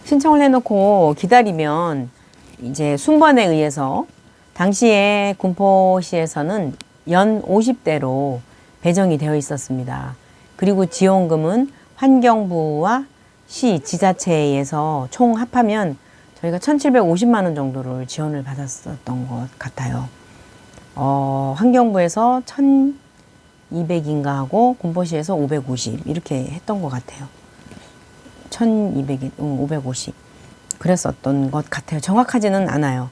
신청을 해놓고 기다리면 이제 순번에 의해서 당시에 군포시에서는 연 50대로 배정이 되어 있었습니다. 그리고 지원금은 환경부와 시, 지자체에서 총 합하면 저희가 1,750만 원 정도를 지원을 받았었던 것 같아요. 환경부에서 1,200인가 하고 군포시에서 550 이렇게 했던 것 같아요. 1,200에 550 그랬었던 것 같아요. 정확하지는 않아요.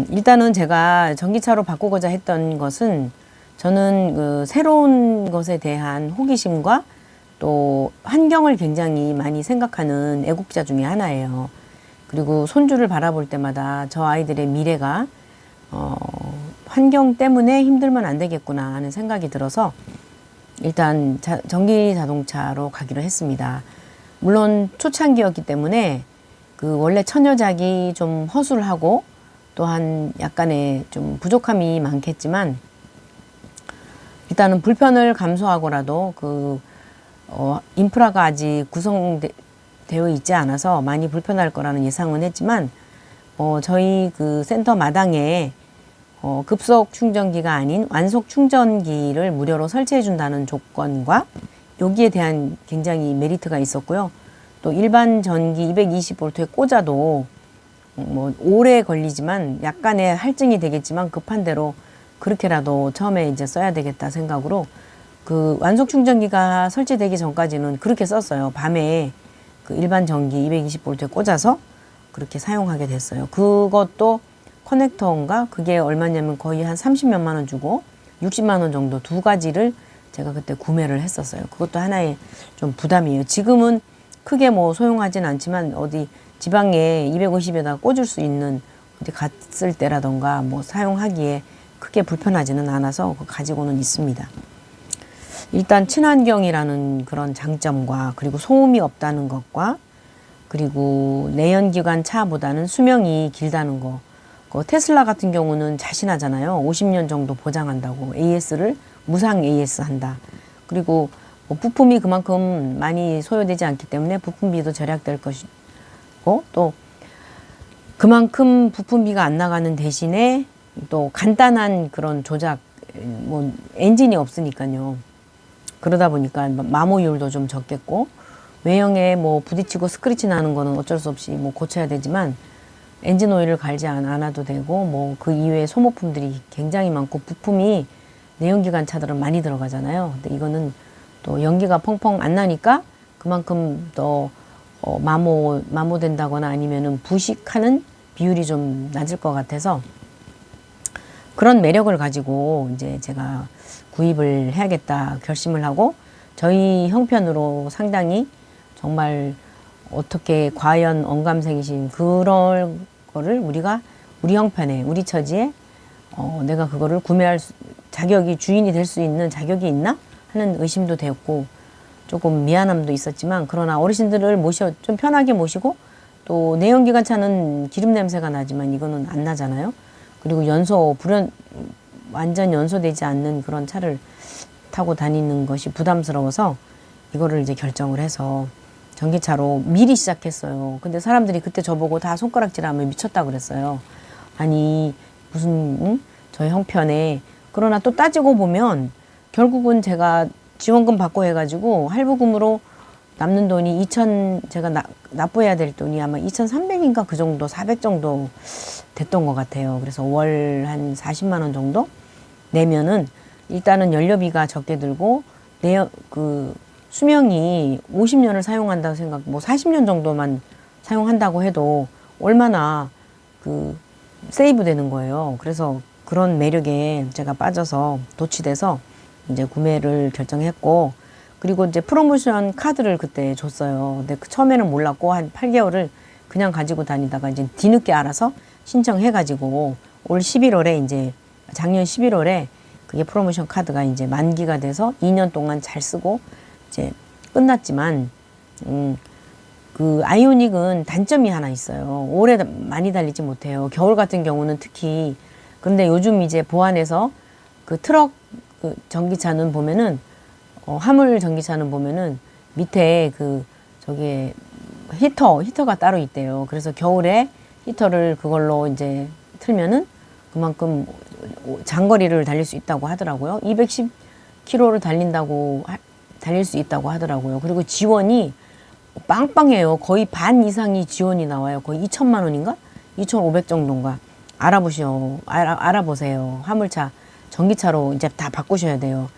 일단은 제가 전기차로 바꾸고자 했던 것은 저는 그 새로운 것에 대한 호기심과 또 환경을 굉장히 많이 생각하는 애국자 중에 하나예요. 그리고 손주를 바라볼 때마다 저 아이들의 미래가 환경 때문에 힘들면 안 되겠구나 하는 생각이 들어서 일단 전기 자동차로 가기로 했습니다. 물론 초창기였기 때문에 그 원래 처녀작이 좀 허술하고 또한 약간의 좀 부족함이 많겠지만 일단은 불편을 감수하고라도 그 인프라가 아직 구성되어 있지 않아서 많이 불편할 거라는 예상은 했지만 저희 그 센터 마당에 급속 충전기가 아닌 완속 충전기를 무료로 설치해 준다는 조건과 여기에 대한 굉장히 메리트가 있었고요. 또 일반 전기 220V에 꽂아도 뭐 오래 걸리지만 약간의 할증이 되겠지만 급한 대로 그렇게라도 처음에 이제 써야 되겠다 생각으로 그 완속 충전기가 설치되기 전까지는 그렇게 썼어요. 밤에 그 일반 전기 220V에 꽂아서 그렇게 사용하게 됐어요. 그것도 커넥터인가 그게 얼마냐면 거의 한 30몇만 원 주고 60만 원 정도 두 가지를 제가 그때 구매를 했었어요. 그것도 하나의 좀 부담이에요. 지금은 크게 뭐 소용하진 않지만 어디 지방에 250에다 꽂을 수 있는 어디 갔을 때라던가 뭐 사용하기에 크게 불편하지는 않아서 가지고는 있습니다. 일단 친환경이라는 그런 장점과 그리고 소음이 없다는 것과 그리고 내연기관 차보다는 수명이 길다는 거. 테슬라 같은 경우는 자신하잖아요. 50년 정도 보장한다고. AS를 무상 AS 한다. 그리고 뭐 부품이 그만큼 많이 소요되지 않기 때문에 부품비도 절약될 것이고 또 그만큼 부품비가 안 나가는 대신에 또 간단한 그런 조작 뭐 엔진이 없으니까요. 그러다 보니까 마모율도 좀 적겠고 외형에 뭐 부딪히고 스크래치 나는 거는 어쩔 수 없이 뭐 고쳐야 되지만 엔진 오일을 갈지 않아도 되고 뭐 그 이외에 소모품들이 굉장히 많고 부품이 내연기관 차들은 많이 들어가잖아요. 근데 이거는 또 연기가 펑펑 안 나니까 그만큼 더 마모된다거나 아니면은 부식하는 비율이 좀 낮을 것 같아서 그런 매력을 가지고 이제 제가 구입을 해야겠다 결심을 하고 저희 형편으로 상당히 정말 어떻게 과연 언감생심 그런 거를 우리 형편에 우리 처지에 내가 그거를 구매할 자격이 주인이 될 수 있는 자격이 있나 하는 의심도 되었고 조금 미안함도 있었지만 그러나 어르신들을 좀 편하게 모시고 또 내연기관 차는 기름 냄새가 나지만 이거는 안 나잖아요. 그리고 완전 연소되지 않는 그런 차를 타고 다니는 것이 부담스러워서 이거를 이제 결정을 해서 전기차로 미리 시작했어요. 근데 사람들이 그때 저보고 다 손가락질하면 미쳤다 그랬어요. 아니 무슨 저희 형편에 그러나 또 따지고 보면 결국은 제가 지원금 받고 해가지고 할부금으로 남는 돈이 제가 납부해야 될 돈이 아마 2,300인가 그 정도 400 정도 됐던 것 같아요. 그래서 월 한 40만 원 정도 내면은 일단은 연료비가 적게 들고 그 수명이 50년을 사용한다고 뭐 40년 정도만 사용한다고 해도 얼마나 그 세이브 되는 거예요. 그래서 그런 매력에 제가 빠져서 도취돼서 이제 구매를 결정했고 그리고 이제 프로모션 카드를 그때 줬어요. 근데 처음에는 몰랐고 한 8개월을 그냥 가지고 다니다가 이제 뒤늦게 알아서 신청해가지고 올 11월에 이제 작년 11월에 그게 프로모션 카드가 이제 만기가 돼서 2년 동안 잘 쓰고 이제 끝났지만 그 아이오닉은 단점이 하나 있어요. 오래 많이 달리지 못해요. 겨울 같은 경우는 특히. 그런데 요즘 이제 보안해서 그 트럭 그 전기차는 보면은 화물 전기차는 보면은 밑에 그 저기에 히터가 따로 있대요. 그래서 겨울에 히터를 그걸로 이제 틀면은 그만큼 장거리를 달릴 수 있다고 하더라고요. 210km를 달릴 수 있다고 하더라고요. 그리고 지원이 빵빵해요. 거의 반 이상이 지원이 나와요. 거의 2천만 원인가? 2,500 정도인가? 알아보세요. 화물차, 전기차로 이제 다 바꾸셔야 돼요.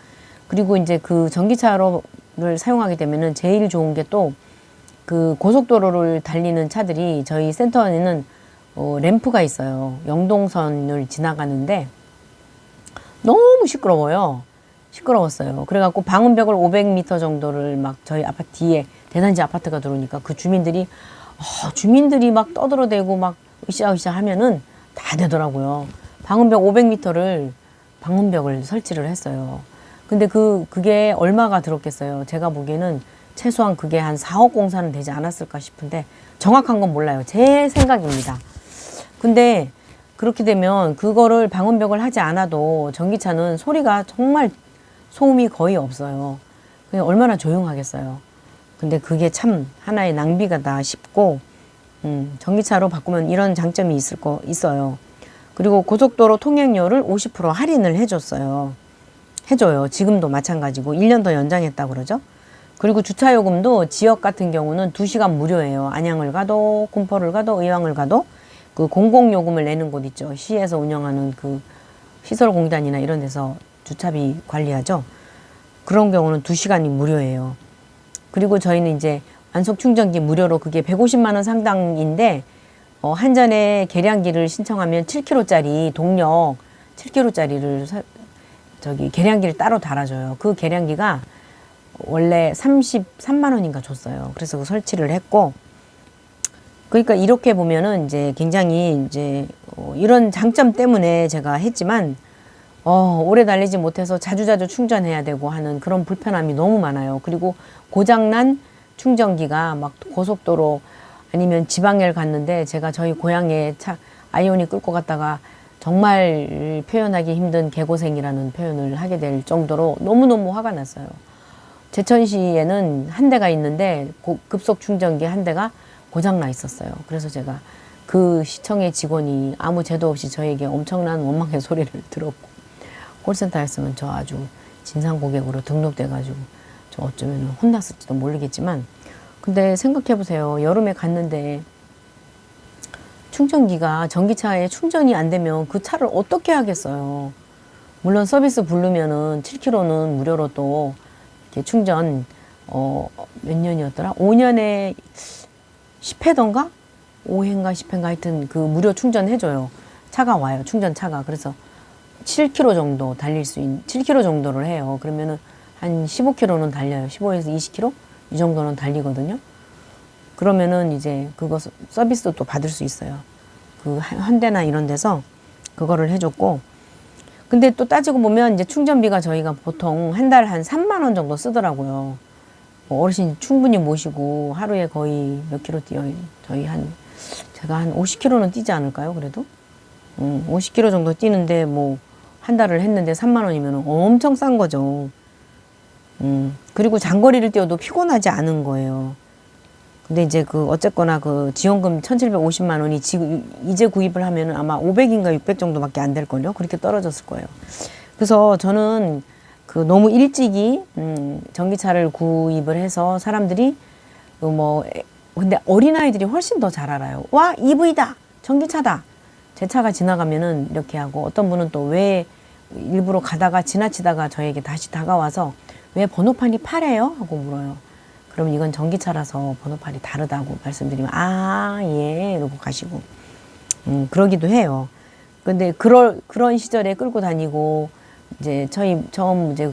그리고 이제 그 전기차를 사용하게 되면은 제일 좋은 게 또 그 고속도로를 달리는 차들이 저희 센터에는 램프가 있어요. 영동선을 지나가는데 너무 시끄러웠어요. 그래갖고 방음벽을 500m 정도를 막 저희 아파트 뒤에 대단지 아파트가 들어오니까 그 주민들이 막 떠들어대고 막 으쌰으쌰 하면은 다 되더라고요. 방음벽 500m를 방음벽을 설치를 했어요. 근데 그게 얼마가 들었겠어요. 제가 보기에는 최소한 그게 한 4억 공사는 되지 않았을까 싶은데 정확한 건 몰라요. 제 생각입니다. 근데 그렇게 되면 그거를 방음벽을 하지 않아도 전기차는 소리가 정말 소음이 거의 없어요. 그냥 얼마나 조용하겠어요. 근데 그게 참 하나의 낭비가다 싶고 전기차로 바꾸면 이런 장점이 있어요. 그리고 고속도로 통행료를 50% 할인을 해줘요. 지금도 마찬가지고 1년 더 연장했다고 그러죠. 그리고 주차요금도 지역 같은 경우는 2시간 무료예요. 안양을 가도 군포를 가도 의왕을 가도 그 공공요금을 내는 곳 있죠. 시에서 운영하는 그 시설공단이나 이런 데서 주차비 관리하죠. 그런 경우는 2시간이 무료예요. 그리고 저희는 이제 완속 충전기 무료로 그게 150만 원 상당인데 한 잔에 계량기를 신청하면 7kg짜리 동력 7kg짜리를 계량기를 따로 달아줘요. 그 계량기가 원래 33만 원인가 줬어요. 그래서 그 설치를 했고, 그러니까 이렇게 보면은 이제 굉장히 이제 이런 장점 때문에 제가 했지만 오래 달리지 못해서 자주자주 충전해야 되고 하는 그런 불편함이 너무 많아요. 그리고 고장난 충전기가 막 고속도로 아니면 지방을 갔는데 제가 저희 고향에 아이오닉 끌고 갔다가 정말 표현하기 힘든 개고생이라는 표현을 하게 될 정도로 너무너무 화가 났어요. 제천시에는 한 대가 있는데 급속 충전기 한 대가 고장나 있었어요. 그래서 제가 그 시청의 직원이 아무 제도 없이 저에게 엄청난 원망의 소리를 들었고 콜센터였으면 저 아주 진상 고객으로 등록돼가지고 저 어쩌면 혼났을지도 모르겠지만 근데 생각해보세요. 여름에 갔는데 충전기가 전기차에 충전이 안 되면 그 차를 어떻게 하겠어요. 물론 서비스 부르면은 7km는 무료로 또 이렇게 충전 몇 년이었더라? 5년에 10회던가? 5회인가 10회인가 하여튼 그 무료 충전해줘요. 차가 와요. 충전차가. 그래서 7km 정도 달릴 수 있는 7km 정도를 해요. 그러면은 한 15km는 달려요. 15에서 20km? 이 정도는 달리거든요. 그러면은 이제 그거 서비스도 또 받을 수 있어요. 그 현대나 이런 데서 그거를 해줬고. 근데 또 따지고 보면 이제 충전비가 저희가 보통 한 달 한 3만 원 정도 쓰더라고요. 어르신 충분히 모시고 하루에 거의 몇 킬로 뛰어요. 제가 한 50km는 뛰지 않을까요? 그래도 50km 정도 뛰는데 뭐 한 달을 했는데 3만 원이면 엄청 싼 거죠. 그리고 장거리를 뛰어도 피곤하지 않은 거예요. 근데 이제 어쨌거나 지원금 1,750만 원이 지금 이제 구입을 하면은 아마 500인가 600 정도밖에 안 될걸요. 그렇게 떨어졌을 거예요. 그래서 저는 너무 일찍이 전기차를 구입을 해서 사람들이 근데 어린아이들이 훨씬 더 잘 알아요. 와, EV다! 전기차다! 제 차가 지나가면은 이렇게 하고 어떤 분은 또 왜 일부러 가다가 지나치다가 저에게 다시 다가와서 왜 번호판이 파래요? 하고 물어요. 그러면 이건 전기차라서 번호판이 다르다고 말씀드리면 예 이러고 가시고 그러기도 해요. 근데 그런 시절에 끌고 다니고 이제 처음 이제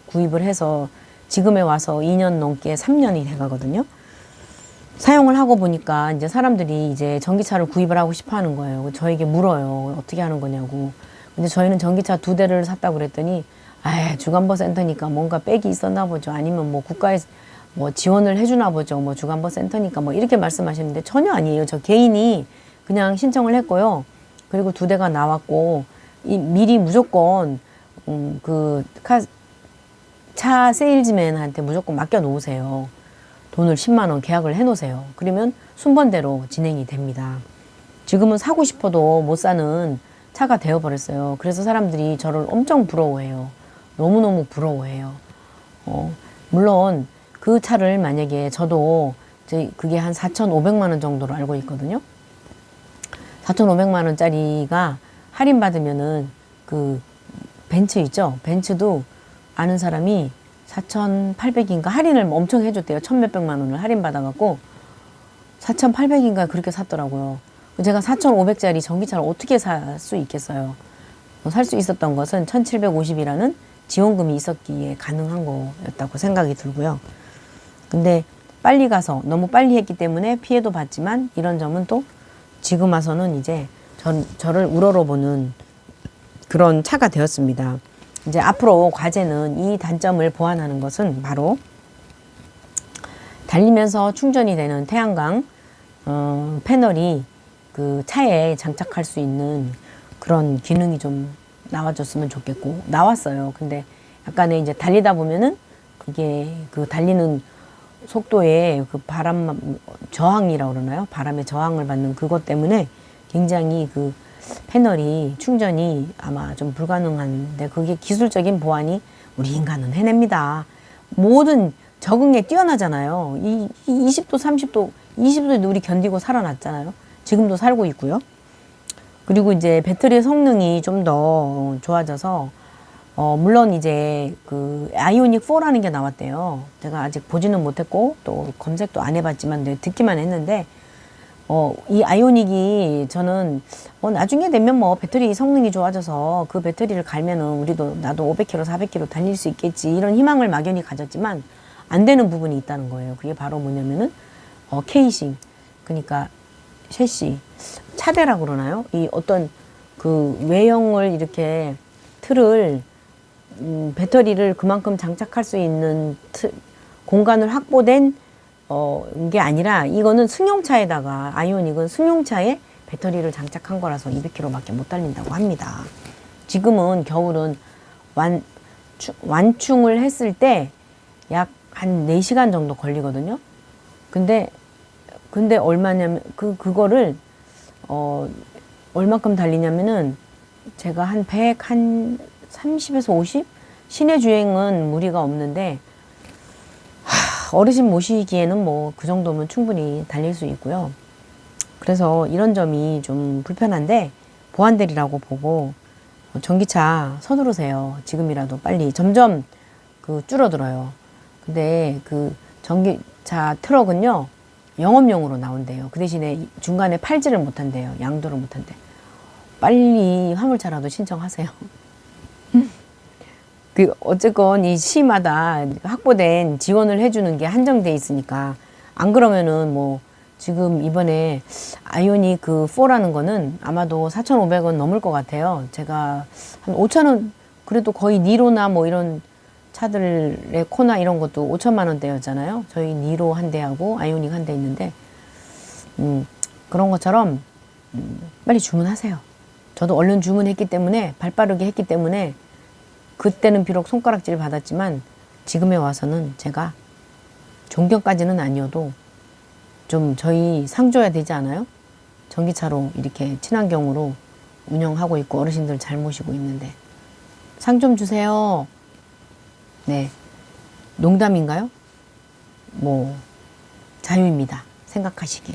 구입을 해서 지금에 와서 2년 넘게 3년이 돼 가거든요. 사용을 하고 보니까 이제 사람들이 이제 전기차를 구입을 하고 싶어 하는 거예요. 저에게 물어요. 어떻게 하는 거냐고. 근데 저희는 전기차 2대를 샀다고 그랬더니 주간보 센터니까 뭔가 빽이 있었나 보죠. 아니면 뭐 국가에서 뭐 지원을 해주나 보죠. 뭐 주간보 센터니까 뭐 이렇게 말씀하시는데 전혀 아니에요. 저 개인이 그냥 신청을 했고요. 그리고 2대가 나왔고 미리 무조건 차 세일즈맨한테 무조건 맡겨 놓으세요. 돈을 10만 원 계약을 해 놓으세요. 그러면 순번대로 진행이 됩니다. 지금은 사고 싶어도 못 사는 차가 되어버렸어요. 그래서 사람들이 저를 엄청 부러워해요. 너무너무 부러워해요. 물론 그 차를 만약에 저도 그게 한 4,500만 원 정도로 알고 있거든요. 4,500만 원짜리가 할인받으면은 그 벤츠 있죠? 벤츠도 아는 사람이 4,800인가 할인을 엄청 해줬대요. 1,몇백만 원을 할인받아갖고 4,800인가 그렇게 샀더라고요. 제가 4,500짜리 전기차를 어떻게 살 수 있겠어요? 살 수 있었던 것은 1,750이라는 지원금이 있었기에 가능한 거였다고 생각이 들고요. 근데 빨리 가서 너무 빨리 했기 때문에 피해도 봤지만 이런 점은 또 지금 와서는 이제 저를 우러러보는 그런 차가 되었습니다. 이제 앞으로 과제는 이 단점을 보완하는 것은 바로 달리면서 충전이 되는 태양광 패널이 그 차에 장착할 수 있는 그런 기능이 좀 나와줬으면 좋겠고, 나왔어요. 근데 약간의 이제 달리다 보면은 그게 그 달리는 속도에 그 바람 저항이라고 그러나요? 바람의 저항을 받는 그것 때문에 굉장히 그 패널이 충전이 아마 좀 불가능한데, 그게 기술적인 보완이 우리 인간은 해냅니다. 모든 적응에 뛰어나잖아요. 이 20도, 30도, 20도에도 우리 견디고 살아났잖아요. 지금도 살고 있고요. 그리고 이제 배터리 성능이 좀 더 좋아져서 물론 이제 그 아이오닉 4라는 게 나왔대요. 제가 아직 보지는 못했고 또 검색도 안 해봤지만 듣기만 했는데 이 아이오닉이 저는 나중에 되면 뭐 배터리 성능이 좋아져서 그 배터리를 갈면은 나도 500km, 400km 달릴 수 있겠지, 이런 희망을 막연히 가졌지만 안 되는 부분이 있다는 거예요. 그게 바로 뭐냐면은 케이싱, 그러니까 셰시, 차대라고 그러나요? 이 어떤 그 외형을 이렇게 틀을 배터리를 그만큼 장착할 수 있는 공간을 확보된 게 아니라, 이거는 승용차에다가, 아이오닉은 승용차에 배터리를 장착한 거라서 200km밖에 못 달린다고 합니다. 지금은 겨울은 완충을 했을 때 약 한 4시간 정도 걸리거든요. 근데 얼마냐면 그거를 얼마큼 달리냐면은 제가 한 30에서 50? 시내 주행은 무리가 없는데 어르신 모시기에는 뭐 그 정도면 충분히 달릴 수 있고요. 그래서 이런 점이 좀 불편한데 보완되리라고 보고 전기차 서두르세요. 지금이라도 빨리. 점점 줄어들어요. 근데 그 전기차 트럭은요, 영업용으로 나온대요. 그 대신에 중간에 팔지를 못한대요. 양도를 못한대. 빨리 화물차라도 신청하세요. 어쨌건 이 시마다 확보된 지원을 해주는 게 한정돼 있으니까, 안 그러면은 뭐 지금 이번에 아이오닉 4라는 거는 아마도 4,500원 넘을 것 같아요. 제가 한 5,000원, 그래도 거의 니로나 뭐 이런 차들의 코나 이런 것도 5천만 원대였잖아요. 저희 니로 한 대하고 아이오닉 한 대 있는데 그런 것처럼 빨리 주문하세요. 저도 얼른 주문했기 때문에, 발빠르게 했기 때문에 그때는 비록 손가락질 받았지만 지금에 와서는 제가 존경까지는 아니어도 좀 저희 상 줘야 되지 않아요? 전기차로 이렇게 친환경으로 운영하고 있고 어르신들 잘 모시고 있는데 상 좀 주세요. 네, 농담인가요? 뭐 자유입니다. 생각하시길.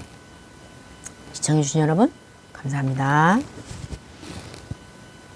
시청해주신 여러분 감사합니다.